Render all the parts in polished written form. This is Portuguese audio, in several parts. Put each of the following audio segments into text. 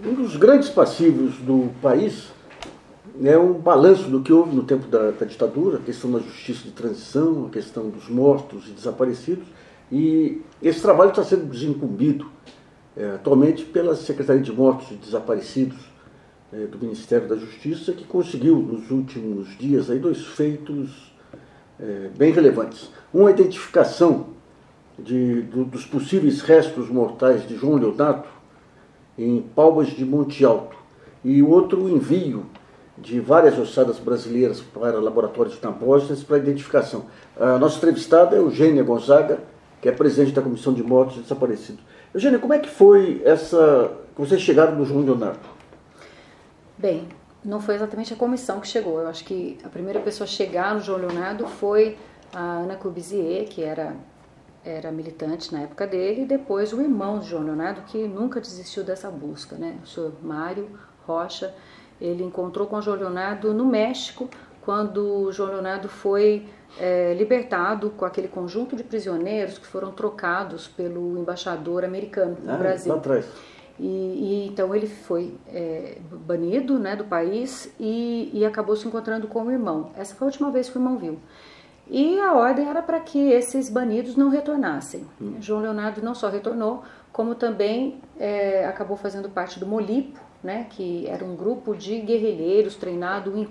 Um dos grandes passivos do país é um balanço do que houve no tempo da ditadura, a questão da justiça de transição, a questão dos mortos e desaparecidos, e esse trabalho está sendo desincumbido atualmente pela Secretaria de Mortos e Desaparecidos do Ministério da Justiça, que conseguiu nos últimos dias aí 2 feitos bem relevantes. Uma, a identificação dos possíveis restos mortais de João Leonardo em Palmas de Monte Alto, e o outro, o envio de várias ossadas brasileiras para laboratórios na Bósnia para identificação. A nossa entrevistada é Eugênia Gonzaga, que é presidente da Comissão de Mortos e Desaparecidos. Eugênia, como é que foi que vocês chegaram no João Leonardo? Bem, não foi exatamente a comissão que chegou. Eu acho que a primeira pessoa a chegar no João Leonardo foi a Ana Corbusier, que era militante na época dele, e depois o irmão de João Leonardo, que nunca desistiu dessa busca, né? O senhor Mário Rocha. Ele encontrou com o João Leonardo no México, quando o João Leonardo foi libertado com aquele conjunto de prisioneiros que foram trocados pelo embaixador americano no Brasil. Lá atrás. Então ele foi banido, né, do país e acabou se encontrando com o irmão. Essa foi a última vez que o irmão viu. E a ordem era para que esses banidos não retornassem. João Leonardo não só retornou, como também acabou fazendo parte do Molipo, né, que era um grupo de guerrilheiros treinados em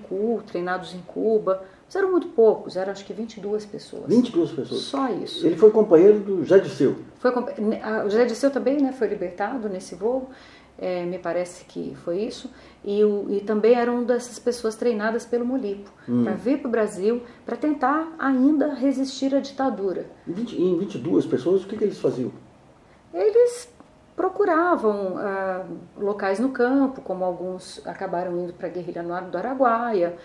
Cuba. Mas eram muito poucos, eram acho que 22 pessoas. 22 pessoas? Só isso. Ele foi companheiro do José Dirceu. O José Dirceu também, né, foi libertado nesse voo, me parece que foi isso. E também era uma dessas pessoas treinadas pelo Molipo, para vir para o Brasil, para tentar ainda resistir à ditadura. Em 22 pessoas, o que eles faziam? Eles procuravam locais no campo, como alguns acabaram indo para a guerrilha do Araguaia.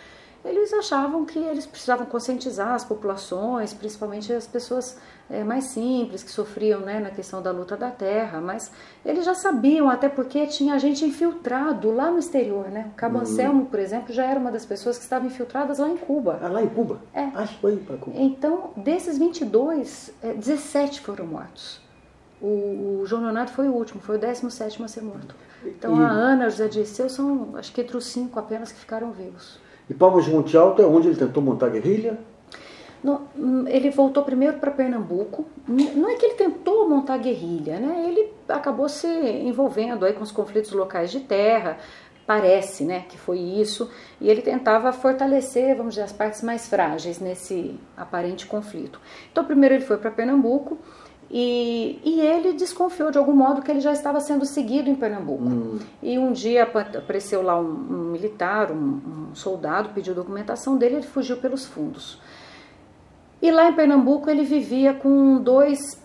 Eles achavam que eles precisavam conscientizar as populações, principalmente as pessoas mais simples, que sofriam, né, na questão da luta da terra, mas eles já sabiam, até porque tinha gente infiltrado lá no exterior, né? O Cabo Anselmo, por exemplo, já era uma das pessoas que estavam infiltradas lá em Cuba. Ah, lá em Cuba? É. Foi para Cuba. Então, desses 22, 17 foram mortos. O João Leonardo foi o último, foi o 17º a ser morto. Então a Ana e o José Dirceu são, acho que entre os 5 apenas que ficaram vivos. E Palmas de Monte Alto é onde ele tentou montar a guerrilha? Não, ele voltou primeiro para Pernambuco. Não é que ele tentou montar a guerrilha, né? Ele acabou se envolvendo aí com os conflitos locais de terra, parece, né, que foi isso. E ele tentava fortalecer, vamos dizer, as partes mais frágeis nesse aparente conflito. Então primeiro ele foi para Pernambuco. E ele desconfiou de algum modo que ele já estava sendo seguido em Pernambuco. E um dia apareceu lá um militar, um soldado, pediu documentação dele, ele fugiu pelos fundos. E lá em Pernambuco ele vivia com 2,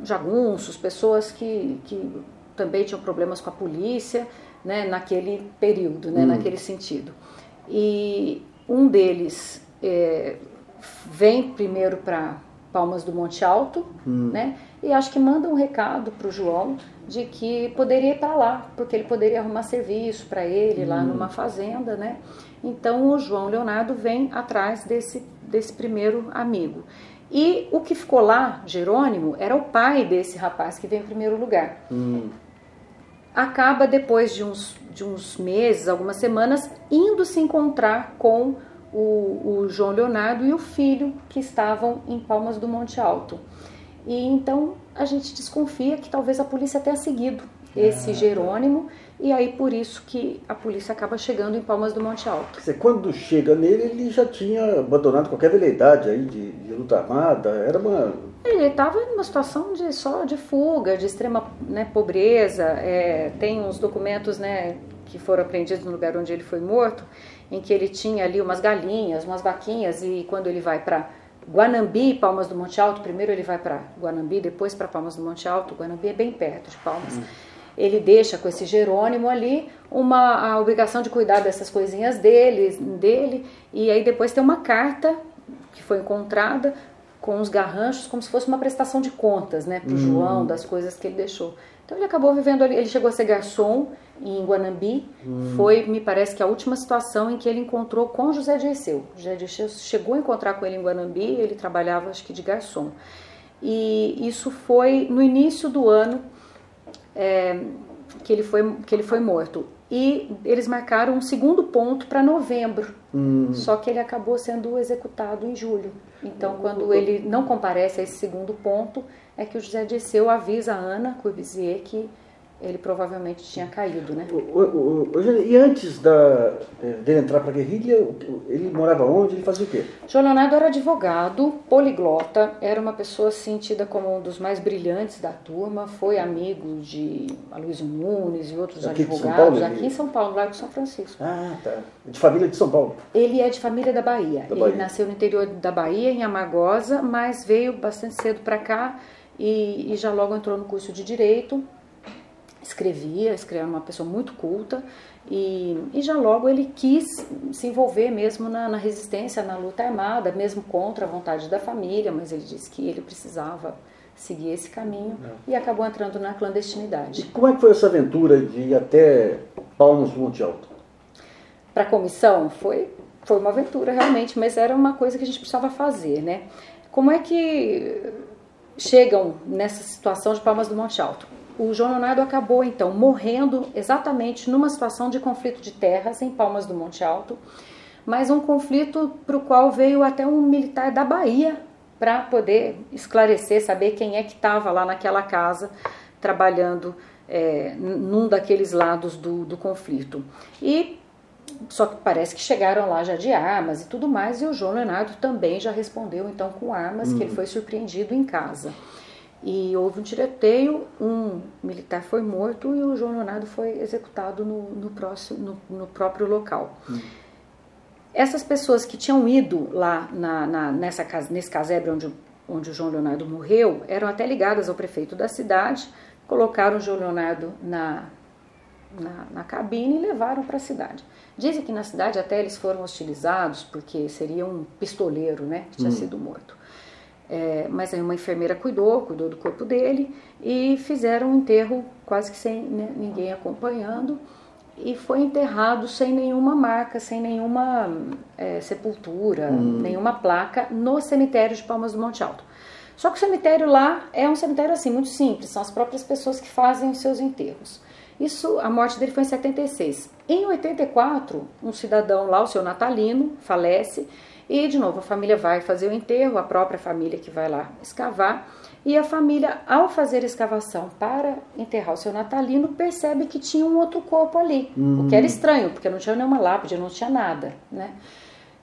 jagunços, pessoas que também tinham problemas com a polícia, né, naquele período, né, naquele sentido. E um deles vem primeiro para Palmas do Monte Alto, né? E acho que manda um recado para o João de que poderia ir para lá, porque ele poderia arrumar serviço para ele lá numa fazenda, né? Então o João Leonardo vem atrás desse primeiro amigo. E o que ficou lá, Jerônimo, era o pai desse rapaz que vem em primeiro lugar. Acaba, depois de uns meses, algumas semanas, indo se encontrar com o João Leonardo e o filho, que estavam em Palmas do Monte Alto. E então a gente desconfia que talvez a polícia tenha seguido esse Jerônimo, e aí por isso que a polícia acaba chegando em Palmas do Monte Alto. Quando chega nele, ele já tinha abandonado qualquer veleidade aí de luta armada, era uma... Ele estava em uma situação só de fuga, de extrema, né, pobreza. Tem uns documentos, né, que foram apreendidos no lugar onde ele foi morto, em que ele tinha ali umas galinhas, umas vaquinhas, e quando ele vai para Guanambi, Palmas do Monte Alto, primeiro ele vai para Guanambi, depois para Palmas do Monte Alto. Guanambi é bem perto de Palmas. Ele deixa com esse Jerônimo ali a obrigação de cuidar dessas coisinhas dele, e aí depois tem uma carta que foi encontrada com os garranchos, como se fosse uma prestação de contas, né, para o João, das coisas que ele deixou. Então ele acabou vivendo ali, ele chegou a ser garçom em Guanambi, foi, me parece que a última situação em que ele encontrou com José Dirceu. José Dirceu chegou a encontrar com ele em Guanambi, ele trabalhava, acho que de garçom. E isso foi no início do ano que ele foi morto. E eles marcaram um segundo ponto para novembro, só que ele acabou sendo executado em julho. Então, quando ele não comparece a esse segundo ponto, é que o José Dirceu avisa a Ana Courvoisier que ele provavelmente tinha caído, né? E antes dele entrar para a guerrilha, ele morava onde? Ele fazia o quê? João Leonardo era advogado, poliglota, era uma pessoa assim, tida como um dos mais brilhantes da turma, foi amigo de Aloysio Nunes e outros aqui advogados, aqui em São Paulo, lá em São Francisco. Ah, tá. De família de São Paulo. Ele é de família da Bahia. Ele nasceu no interior da Bahia, em Amargosa, mas veio bastante cedo para cá e já logo entrou no curso de Direito. Escrevia, era uma pessoa muito culta e já logo ele quis se envolver mesmo na resistência, na luta armada, mesmo contra a vontade da família, mas ele disse que ele precisava seguir esse caminho e acabou entrando na clandestinidade. E como é que foi essa aventura de ir até Palmas do Monte Alto? Para a comissão foi uma aventura realmente, mas era uma coisa que a gente precisava fazer, né? Como é que chegam nessa situação de Palmas do Monte Alto? O João Leonardo acabou, então, morrendo exatamente numa situação de conflito de terras em Palmas do Monte Alto, mas um conflito para o qual veio até um militar da Bahia para poder esclarecer, saber quem é que estava lá naquela casa trabalhando num daqueles lados do conflito. Só que parece que chegaram lá já de armas e tudo mais, e o João Leonardo também já respondeu, então, com armas, que ele foi surpreendido em casa. E houve um tiroteio, um militar foi morto e o João Leonardo foi executado no próprio local. Essas pessoas que tinham ido lá nesse casebre onde o João Leonardo morreu, eram até ligadas ao prefeito da cidade, colocaram o João Leonardo na cabine e levaram para a cidade. Dizem que na cidade até eles foram hostilizados, porque seria um pistoleiro, né, que tinha sido morto. Mas aí uma enfermeira cuidou do corpo dele e fizeram um enterro quase que sem ninguém acompanhando e foi enterrado sem nenhuma marca, sem nenhuma sepultura, nenhuma placa no cemitério de Palmas do Monte Alto. Só que o cemitério lá é um cemitério assim, muito simples, são as próprias pessoas que fazem os seus enterros. A morte dele foi em 76. Em 84, um cidadão lá, o seu Natalino, falece. E, de novo, a família vai fazer o enterro, a própria família que vai lá escavar. E a família, ao fazer a escavação para enterrar o seu Natalino, percebe que tinha um outro corpo ali. O que era estranho, porque não tinha nenhuma lápide, não tinha nada, né?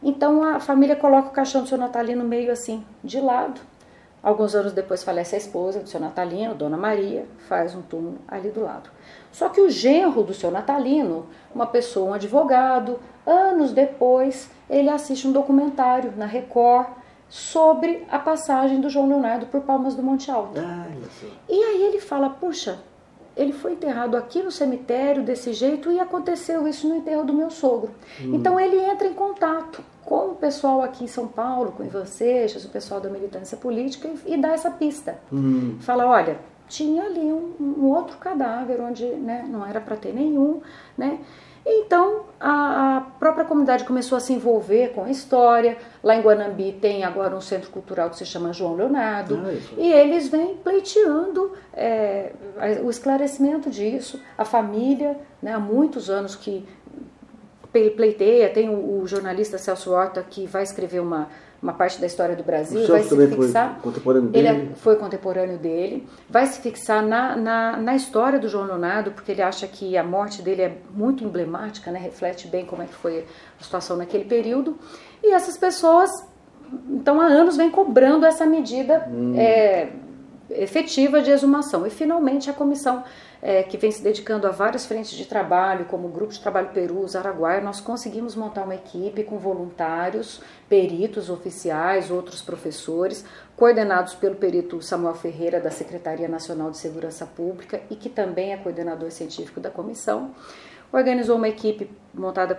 Então, a família coloca o caixão do seu Natalino meio assim, de lado. Alguns anos depois falece a esposa do seu Natalino, Dona Maria, faz um túmulo ali do lado. Só que o genro do seu Natalino, uma pessoa, um advogado, anos depois, ele assiste um documentário na Record sobre a passagem do João Leonardo por Palmas do Monte Alto. E aí ele fala, puxa, ele foi enterrado aqui no cemitério desse jeito e aconteceu isso no enterro do meu sogro. Então ele entra em contato com o pessoal aqui em São Paulo, com o Ivan Seixas, o pessoal da militância política e dá essa pista. Fala, olha, tinha ali um outro cadáver onde, né, não era para ter nenhum, né? Então, a própria comunidade começou a se envolver com a história. Lá em Guanambi tem agora um centro cultural que se chama João Leonardo. E eles vêm pleiteando o esclarecimento disso. A família, né, há muitos anos que pleiteia. Tem o jornalista Celso Horta que vai escrever uma parte da história do Brasil, vai se fixar, foi contemporâneo dele. Ele foi contemporâneo dele, vai se fixar na história do João Leonardo, porque ele acha que a morte dele é muito emblemática, né, reflete bem como é que foi a situação naquele período, e essas pessoas, então há anos vêm cobrando essa medida efetiva de exumação, e finalmente a comissão que vem se dedicando a várias frentes de trabalho, como o Grupo de Trabalho Perus, Araguaia, nós conseguimos montar uma equipe com voluntários, peritos oficiais, outros professores, coordenados pelo perito Samuel Ferreira, da Secretaria Nacional de Segurança Pública, e que também é coordenador científico da comissão. Organizou uma equipe montada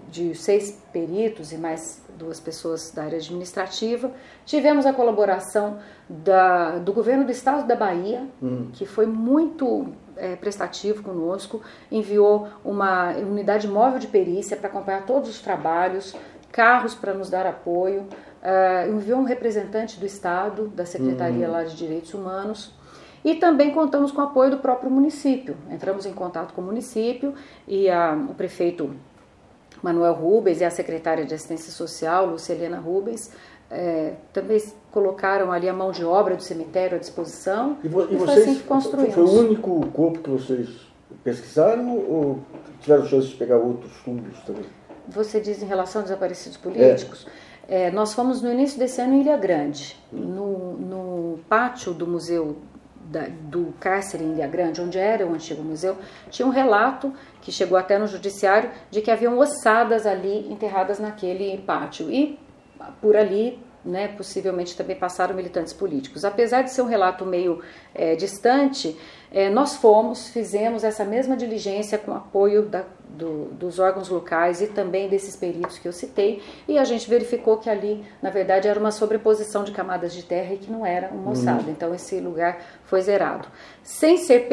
de 6 peritos e mais 2 pessoas da área administrativa. Tivemos a colaboração do governo do estado da Bahia, que foi muito prestativo conosco, enviou uma unidade móvel de perícia para acompanhar todos os trabalhos, carros para nos dar apoio. enviou um representante do Estado, da Secretaria lá de Direitos Humanos, e também contamos com o apoio do próprio município. Entramos em contato com o município e o prefeito Manuel Rubens e a secretária de Assistência Social, Lucilena Rubens, também colocaram ali a mão de obra do cemitério à disposição, e foi vocês, assim que construímos. Foi o único corpo que vocês pesquisaram ou tiveram chance de pegar outros túmulos também? Você diz em relação a desaparecidos políticos? Nós fomos no início desse ano em Ilha Grande, no pátio do museu do cárcere em Ilha Grande, onde era o antigo museu, tinha um relato que chegou até no judiciário de que haviam ossadas ali enterradas naquele pátio e por ali, né, possivelmente também passaram militantes políticos. Apesar de ser um relato meio distante, nós fizemos essa mesma diligência com apoio dos órgãos locais e também desses peritos que eu citei, e a gente verificou que ali, na verdade, era uma sobreposição de camadas de terra e que não era uma ossada. Então, esse lugar foi zerado. Sem ser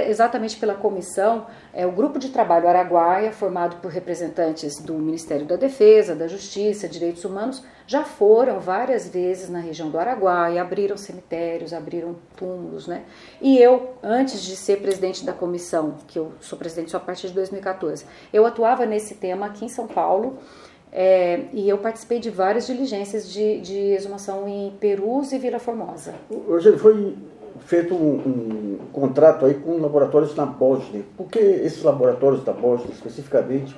exatamente pela comissão, o Grupo de Trabalho Araguaia, formado por representantes do Ministério da Defesa, da Justiça, Direitos Humanos, já foram várias vezes na região do Araguaia, abriram cemitérios, abriram túmulos, né? E eu, antes de ser presidente da comissão, que eu sou presidente só a partir de 2014, eu atuava nesse tema aqui em São Paulo, e eu participei de várias diligências de exumação em Perus e Vila Formosa. Rogério, foi feito um contrato aí com laboratórios na Bósnia. Por que esses laboratórios da Bósnia especificamente?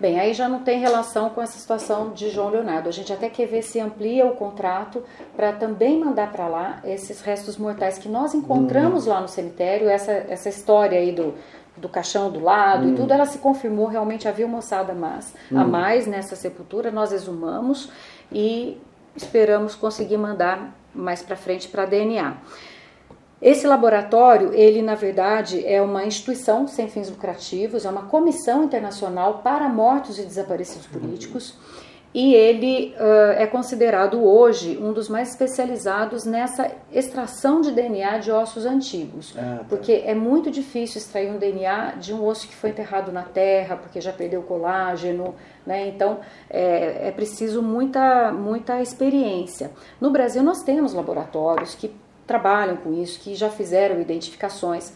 Bem, aí já não tem relação com essa situação de João Leonardo. A gente até quer ver se amplia o contrato para também mandar para lá esses restos mortais que nós encontramos lá no cemitério. Essa história aí do caixão do lado e tudo, ela se confirmou, realmente havia uma ossada a mais nessa sepultura. Nós exumamos e esperamos conseguir mandar mais para frente para DNA. Esse laboratório, ele na verdade é uma instituição sem fins lucrativos, é uma comissão internacional para mortos e desaparecidos políticos, e ele é considerado hoje um dos mais especializados nessa extração de DNA de ossos antigos, porque é muito difícil extrair um DNA de um osso que foi enterrado na terra, porque já perdeu colágeno, né? Então é preciso muita experiência. No Brasil nós temos laboratórios que trabalham com isso, que já fizeram identificações.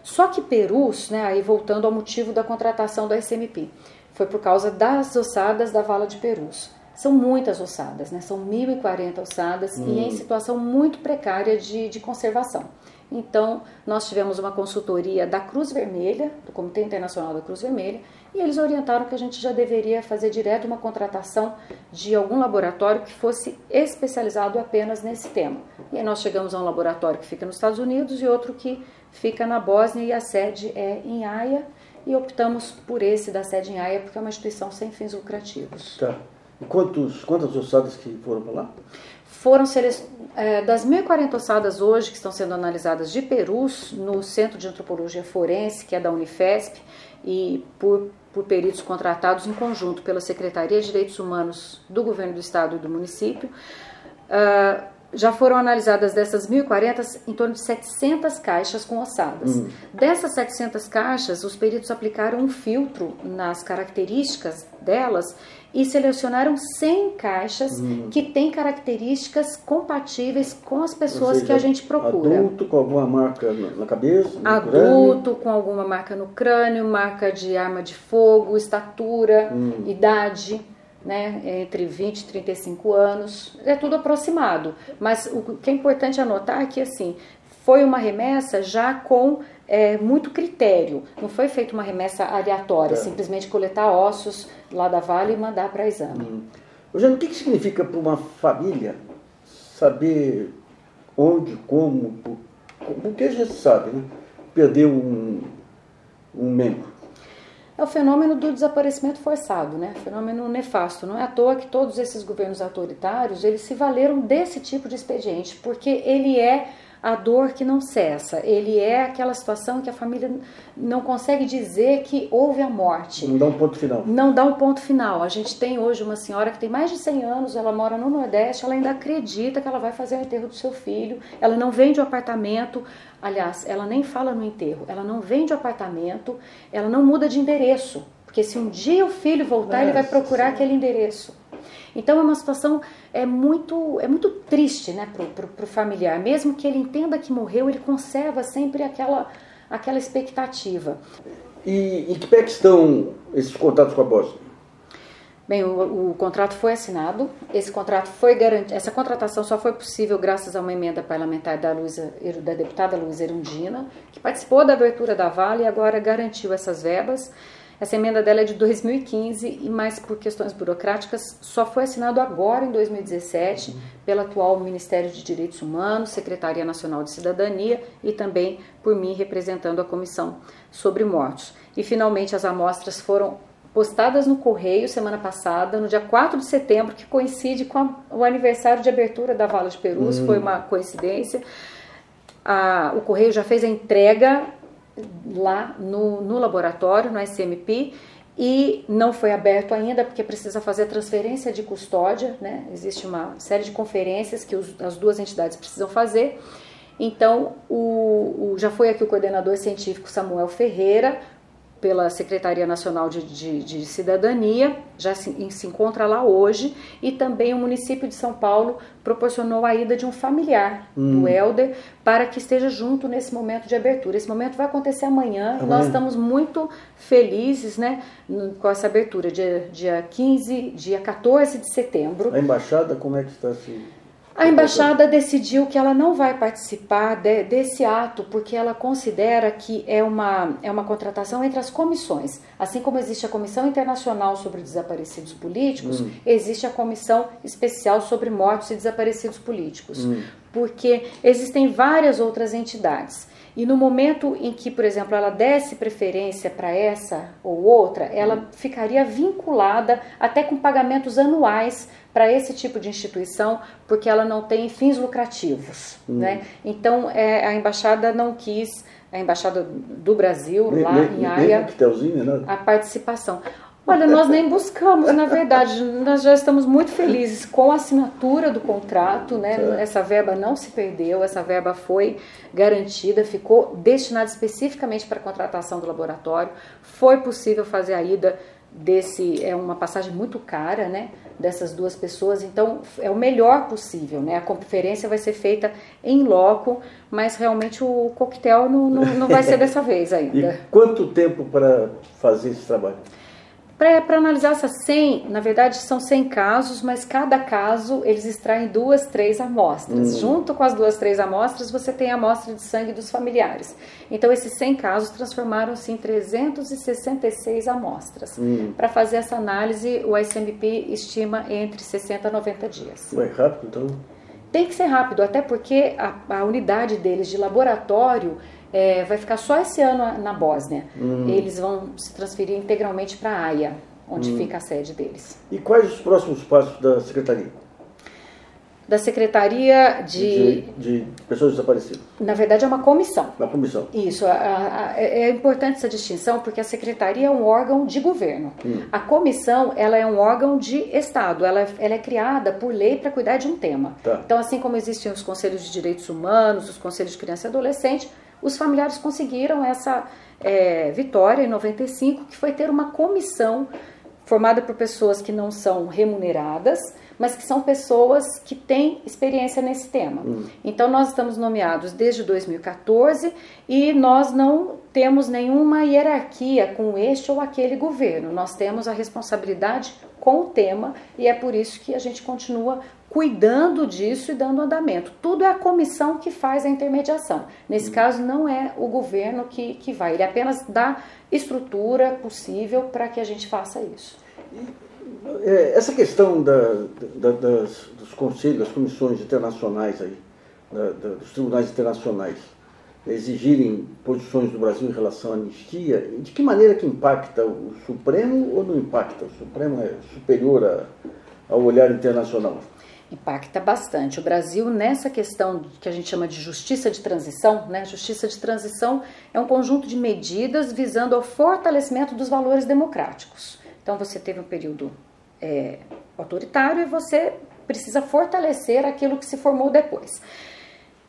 Só que Perus, né, aí voltando ao motivo da contratação da SMP, foi por causa das ossadas da Vala de Perus. São muitas ossadas, né, são 1.040 ossadas e em situação muito precária de conservação. Então, nós tivemos uma consultoria da Cruz Vermelha, do Comitê Internacional da Cruz Vermelha, e eles orientaram que a gente já deveria fazer direto uma contratação de algum laboratório que fosse especializado apenas nesse tema. E aí nós chegamos a um laboratório que fica nos Estados Unidos e outro que fica na Bósnia, e a sede é em Haia, e optamos por esse da sede em Haia porque é uma instituição sem fins lucrativos. Tá. E quantas ossadas que foram para lá? Foram das 1.040 ossadas hoje que estão sendo analisadas de Perus no Centro de Antropologia Forense, que é da Unifesp, e por peritos contratados em conjunto pela Secretaria de Direitos Humanos do Governo do Estado e do município, já foram analisadas dessas 1.040 em torno de 700 caixas com ossadas. Dessas 700 caixas, os peritos aplicaram um filtro nas características delas e selecionaram 100 caixas que têm características compatíveis com as pessoas que a gente procura. Adulto com alguma marca na cabeça? Adulto com alguma marca no crânio, marca de arma de fogo, estatura, idade, né, entre 20 e 35 anos, é tudo aproximado. Mas o que é importante anotar é que assim, foi uma remessa já com muito critério, não foi feita uma remessa aleatória, simplesmente coletar ossos lá da Vale e mandar para exame. Eugênio, o que significa para uma família saber onde, como, porque a gente sabe, né? Perder um membro? É o fenômeno do desaparecimento forçado, né? Fenômeno nefasto. Não é à toa que todos esses governos autoritários, eles se valeram desse tipo de expediente, porque ele é a dor que não cessa, ele é aquela situação que a família não consegue dizer que houve a morte. Não dá um ponto final. Não dá um ponto final. A gente tem hoje uma senhora que tem mais de 100 anos, ela mora no Nordeste, ela ainda acredita que ela vai fazer o enterro do seu filho, ela não vende o apartamento, aliás, ela nem fala no enterro, ela não vende o apartamento, ela não muda de endereço, porque se um dia o filho voltar, ele vai procurar aquele endereço. Então é uma situação muito triste, né, para o familiar. Mesmo que ele entenda que morreu, ele conserva sempre aquela expectativa. E em que pé que estão esses contatos com a Bósnia? Bem, o contrato foi assinado, esse contrato foi garantido, essa contratação só foi possível graças a uma emenda parlamentar da deputada Luísa Erundina, que participou da abertura da Vale e agora garantiu essas verbas. Essa emenda dela é de 2015, mas por questões burocráticas só foi assinado agora em 2017 pelo atual Ministério de Direitos Humanos, Secretaria Nacional de Cidadania e também por mim representando a Comissão sobre Mortos. E finalmente as amostras foram postadas no Correio semana passada, no dia 4 de setembro, que coincide com o aniversário de abertura da Vala de Perus, foi uma coincidência. O Correio já fez a entrega lá no laboratório, no SMP, e não foi aberto ainda, porque precisa fazer a transferência de custódia, né? Existe uma série de conferências que as duas entidades precisam fazer. Então, já foi aqui o coordenador científico Samuel Ferreira, pela Secretaria Nacional de Cidadania, já se encontra lá hoje, e também o município de São Paulo proporcionou a ida de um familiar do Helder para que esteja junto nesse momento de abertura. Esse momento vai acontecer amanhã. Nós estamos muito felizes, né, com essa abertura, dia 14 de setembro. A embaixada, como é que está se... A embaixada decidiu que ela não vai participar desse ato porque ela considera que é uma contratação entre as comissões. Assim como existe a Comissão Internacional sobre Desaparecidos Políticos, existe a Comissão Especial sobre Mortos e Desaparecidos Políticos. Porque existem várias outras entidades. E no momento em que, por exemplo, ela desse preferência para essa ou outra, ela ficaria vinculada até com pagamentos anuais para esse tipo de instituição, porque ela não tem fins lucrativos, né? Então, a embaixada não quis, a embaixada do Brasil, lá em Haia, a participação. Olha, nós nem buscamos, na verdade, nós já estamos muito felizes com a assinatura do contrato, né? Essa verba não se perdeu, essa verba foi garantida, ficou destinada especificamente para a contratação do laboratório. Foi possível fazer a ida é uma passagem muito cara, né, dessas duas pessoas, então é o melhor possível, né? A conferência vai ser feita em loco, mas realmente o coquetel não vai ser dessa vez ainda. E quanto tempo para fazer esse trabalho? Para analisar essas 100, na verdade são 100 casos, mas cada caso eles extraem 2, 3 amostras. Junto com as 2, 3 amostras, você tem a amostra de sangue dos familiares. Então esses 100 casos transformaram-se em 366 amostras. Para fazer essa análise, o ICMP estima entre 60 a 90 dias. É rápido, então? Tem que ser rápido, até porque a unidade deles de laboratório vai ficar só esse ano na Bósnia. Eles vão se transferir integralmente para Haia, onde fica a sede deles. E quais os próximos passos da Secretaria? Da Secretaria de Pessoas Desaparecidas. Na verdade, é uma comissão. Uma comissão. Isso. É importante essa distinção, porque a Secretaria é um órgão de governo. A comissão, ela é um órgão de Estado. Ela é criada por lei para cuidar de um tema. Tá. Então, assim como existem os Conselhos de Direitos Humanos, os Conselhos de Criança e Adolescente, os familiares conseguiram essa vitória em 95, que foi ter uma comissão formada por pessoas que não são remuneradas, mas que são pessoas que têm experiência nesse tema. Então, nós estamos nomeados desde 2014 e nós não temos nenhuma hierarquia com este ou aquele governo. Nós temos a responsabilidade com o tema e é por isso que a gente continua cuidando disso e dando andamento. Tudo é a comissão que faz a intermediação. Nesse caso, não é o governo que vai, ele apenas dá estrutura possível para que a gente faça isso. Essa questão dos conselhos, das comissões internacionais, aí, dos tribunais internacionais, exigirem posições do Brasil em relação à anistia, de que maneira que impacta o Supremo ou não impacta? O Supremo é superior ao olhar internacional? Impacta bastante. O Brasil, nessa questão que a gente chama de justiça de transição, né? Justiça de transição é um conjunto de medidas visando ao fortalecimento dos valores democráticos. Então, você teve um período autoritário e você precisa fortalecer aquilo que se formou depois.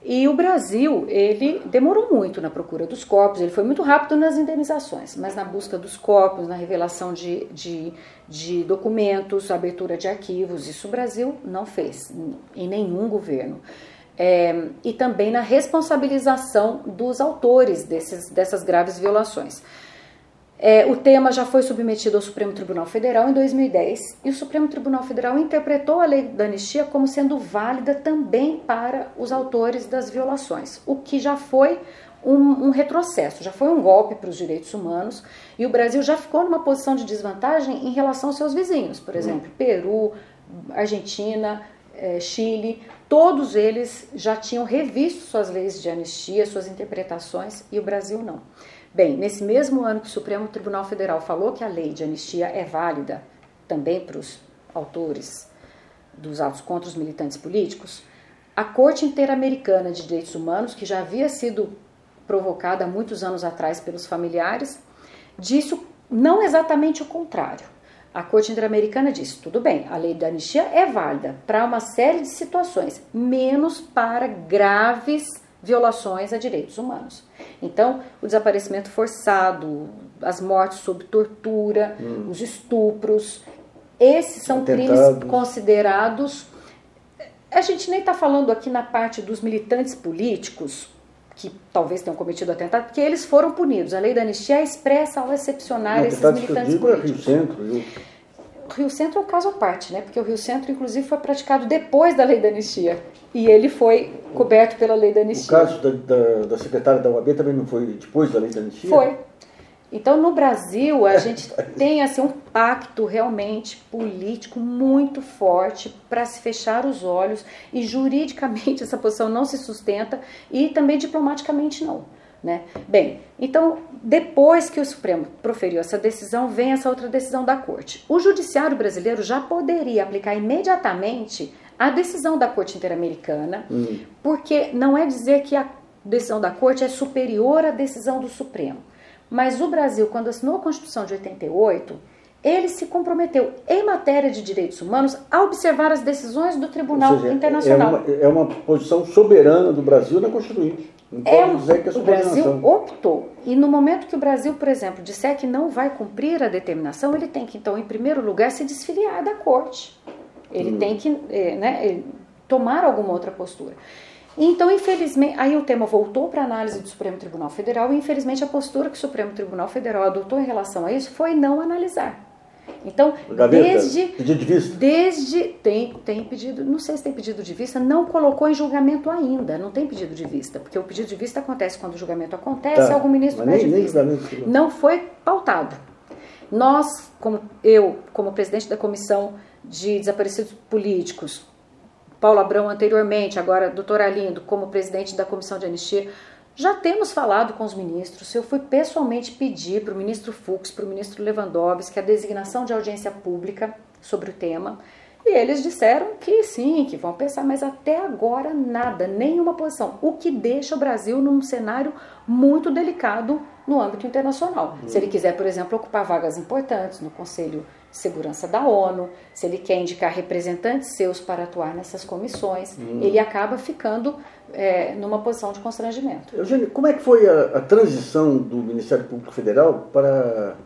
E o Brasil, ele demorou muito na procura dos corpos, ele foi muito rápido nas indenizações, mas na busca dos corpos, na revelação de documentos, abertura de arquivos, isso o Brasil não fez em nenhum governo. E também na responsabilização dos autores dessas graves violações. O tema já foi submetido ao Supremo Tribunal Federal em 2010 e o Supremo Tribunal Federal interpretou a lei da anistia como sendo válida também para os autores das violações, o que já foi um retrocesso, já foi um golpe para os direitos humanos e o Brasil já ficou numa posição de desvantagem em relação aos seus vizinhos, por exemplo, Peru, Argentina, Chile, todos eles já tinham revisto suas leis de anistia, suas interpretações e o Brasil não. Bem, nesse mesmo ano que o Supremo Tribunal Federal falou que a lei de anistia é válida também para os autores dos atos contra os militantes políticos, a Corte Interamericana de Direitos Humanos, que já havia sido provocada há muitos anos atrás pelos familiares, disse não exatamente o contrário. A Corte Interamericana disse, tudo bem, a lei da anistia é válida para uma série de situações, menos para graves violações a direitos humanos. Então, o desaparecimento forçado, as mortes sob tortura, os estupros, esses são crimes considerados... A gente nem está falando aqui na parte dos militantes políticos, que talvez tenham cometido atentado, porque eles foram punidos. A lei da anistia expressa ao excepcionar esses militantes políticos. Rio Centro é um caso à parte, né? Porque o Rio Centro, inclusive, foi praticado depois da lei da anistia. E ele foi coberto pela lei da anistia. O caso da secretária da OAB também não foi depois da lei da anistia? Foi. Então, no Brasil, a gente tem assim, um pacto realmente político muito forte para se fechar os olhos e juridicamente essa posição não se sustenta e também diplomaticamente não. Né? Bem, então, depois que o Supremo proferiu essa decisão, vem essa outra decisão da Corte. O Judiciário brasileiro já poderia aplicar imediatamente a decisão da Corte Interamericana, porque não é dizer que a decisão da Corte é superior à decisão do Supremo. Mas o Brasil, quando assinou a Constituição de 88, ele se comprometeu, em matéria de direitos humanos, a observar as decisões do Tribunal Internacional. É uma posição soberana do Brasil na Constituinte. Não pode dizer que é o Brasil optou. E no momento que o Brasil, por exemplo, disser que não vai cumprir a determinação, ele tem que, então, em primeiro lugar, se desfiliar da Corte. Ele tem que tomar alguma outra postura. Então, infelizmente, aí o tema voltou para a análise do Supremo Tribunal Federal e, infelizmente, a postura que o Supremo Tribunal Federal adotou em relação a isso foi não analisar. Então, tem pedido, não sei se tem pedido de vista, não colocou em julgamento ainda, não tem pedido de vista, porque o pedido de vista acontece quando o julgamento acontece, algum ministro pede vista. Não foi pautado. Nós, como presidente da Comissão de Desaparecidos Políticos, Paulo Abrão anteriormente, agora doutor Arlindo, como presidente da Comissão de Anistia, já temos falado com os ministros. Eu fui pessoalmente pedir para o ministro Fux, para o ministro Lewandowski, a designação de audiência pública sobre o tema. E eles disseram que sim, que vão pensar, mas até agora nada, nenhuma posição. O que deixa o Brasil num cenário muito delicado no âmbito internacional. Se ele quiser, por exemplo, ocupar vagas importantes no Conselho de Segurança da ONU, se ele quer indicar representantes seus para atuar nessas comissões, ele acaba ficando numa posição de constrangimento. Eugênio, como é que foi a transição do Ministério Público para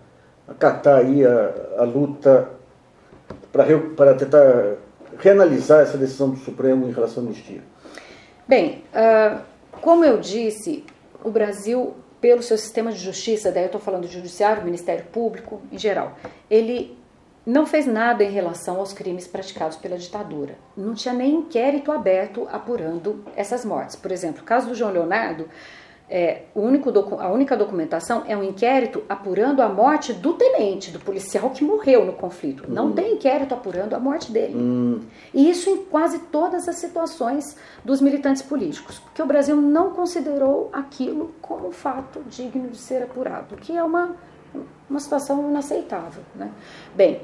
acatar aí a luta para tentar reanalisar essa decisão do Supremo em relação à anistia? Bem, como eu disse, o Brasil, pelo seu sistema de justiça, daí eu estou falando do Judiciário, Ministério Público em geral, ele não fez nada em relação aos crimes praticados pela ditadura. Não tinha nem inquérito aberto apurando essas mortes. Por exemplo, o caso do João Leonardo, a única documentação é um inquérito apurando a morte do tenente, do policial que morreu no conflito. Não tem inquérito apurando a morte dele. E isso em quase todas as situações dos militantes políticos, porque o Brasil não considerou aquilo como um fato digno de ser apurado, o que é uma situação inaceitável, né? Bem,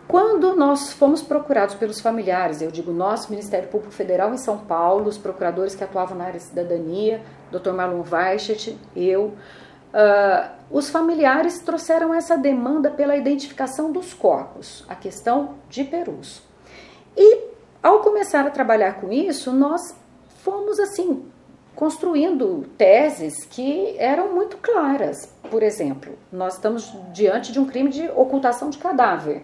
quando nós fomos procurados pelos familiares, eu digo nós, Ministério Público Federal em São Paulo, os procuradores que atuavam na área de cidadania, Dr. Marlon Weichet, os familiares trouxeram essa demanda pela identificação dos corpos, a questão de Perus. E ao começar a trabalhar com isso, nós fomos assim, construindo teses que eram muito claras. Por exemplo, nós estamos diante de um crime de ocultação de cadáver.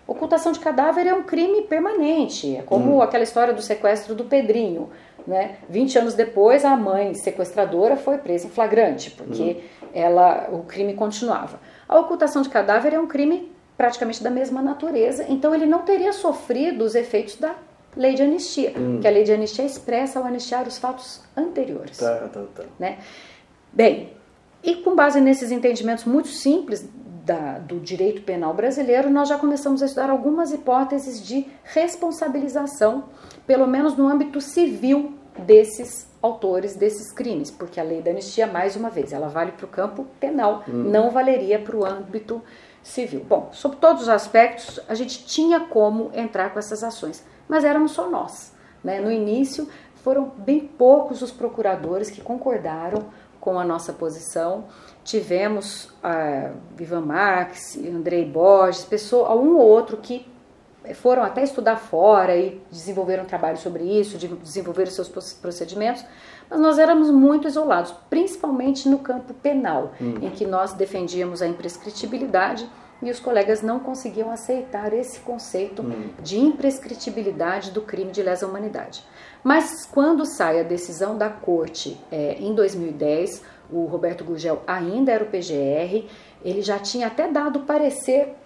Ocultação de cadáver é um crime permanente, é como aquela história do sequestro do Pedrinho, né? 20 anos depois, a mãe sequestradora foi presa em flagrante, porque o crime continuava. A ocultação de cadáver é um crime praticamente da mesma natureza, então ele não teria sofrido os efeitos da lei de anistia, porque a lei de anistia é expressa ao anistiar os fatos anteriores. Tá. Né? Bem, e com base nesses entendimentos muito simples do direito penal brasileiro, nós já começamos a estudar algumas hipóteses de responsabilização, pelo menos no âmbito civil, desses autores desses crimes, porque a lei da anistia, mais uma vez, ela vale para o campo penal, não valeria para o âmbito civil. Bom, sobre todos os aspectos, a gente tinha como entrar com essas ações, mas éramos só nós, né? No início, foram bem poucos os procuradores que concordaram com a nossa posição. Tivemos Ivan Marques, Andrei Borges, um ou outro que foram até estudar fora e desenvolveram trabalho sobre isso, desenvolveram seus procedimentos, mas nós éramos muito isolados, principalmente no campo penal, em que nós defendíamos a imprescritibilidade e os colegas não conseguiam aceitar esse conceito de imprescritibilidade do crime de lesa à humanidade. Mas quando sai a decisão da corte em 2010, o Roberto Gurgel ainda era o PGR, ele já tinha até dado parecer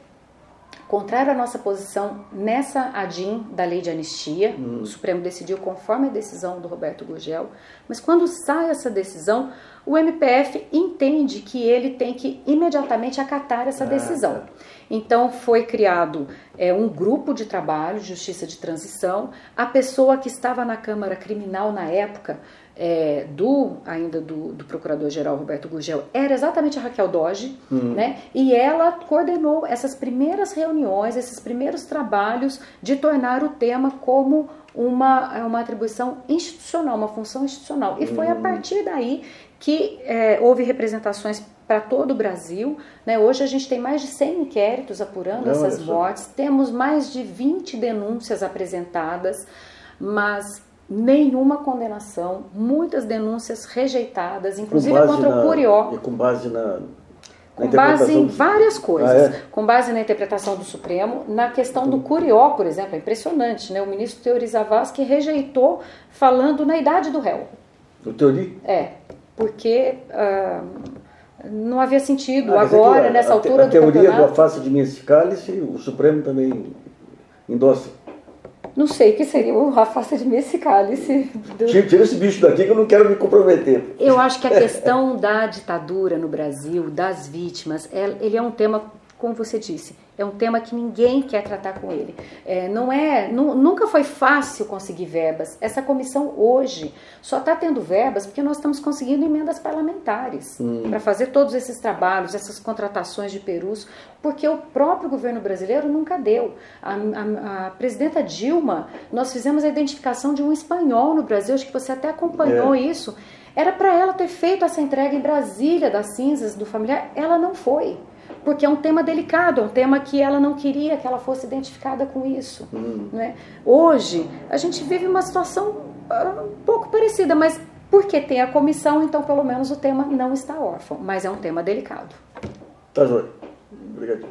contrário à nossa posição nessa ADIM da lei de anistia. O Supremo decidiu conforme a decisão do Roberto Gurgel, mas quando sai essa decisão, o MPF entende que ele tem que imediatamente acatar essa decisão. Então foi criado um grupo de trabalho, Justiça de Transição. A pessoa que estava na Câmara Criminal na época, do Procurador-Geral Roberto Gurgel, era exatamente a Raquel Doge, né? E ela coordenou essas primeiras reuniões, esses primeiros trabalhos de tornar o tema como uma atribuição institucional, uma função institucional. E foi a partir daí que houve representações para todo o Brasil, né? Hoje a gente tem mais de 100 inquéritos apurando essas mortes, temos mais de 20 denúncias apresentadas, mas nenhuma condenação, muitas denúncias rejeitadas, inclusive contra o Curió. E com base com base em várias coisas, com base na interpretação do Supremo, na questão do Curió, por exemplo, é impressionante, né? O ministro Teori Zavascki que rejeitou falando na idade do réu. O Teori? Porque não havia sentido agora, nessa altura do campeonato. A teoria do afasta de mim esse cálice, o Supremo também endossa. Não sei o que seria o afasta de mim esse cálice. Tira esse bicho daqui que eu não quero me comprometer. Eu acho que a questão da ditadura no Brasil, das vítimas, ele é um tema, como você disse, é um tema que ninguém quer tratar com ele. Nunca foi fácil conseguir verbas. Essa comissão hoje só está tendo verbas porque nós estamos conseguindo emendas parlamentares para fazer todos esses trabalhos, essas contratações de perus, porque o próprio governo brasileiro nunca deu. A presidenta Dilma, nós fizemos a identificação de um espanhol no Brasil, acho que você até acompanhou isso. Era para ela ter feito essa entrega em Brasília das cinzas do familiar, ela não foi. Porque é um tema delicado, é um tema que ela não queria que ela fosse identificada com isso. Né? Hoje, a gente vive uma situação um pouco parecida, mas porque tem a comissão, então pelo menos o tema não está órfão. Mas é um tema delicado. Tá, joia. Obrigado.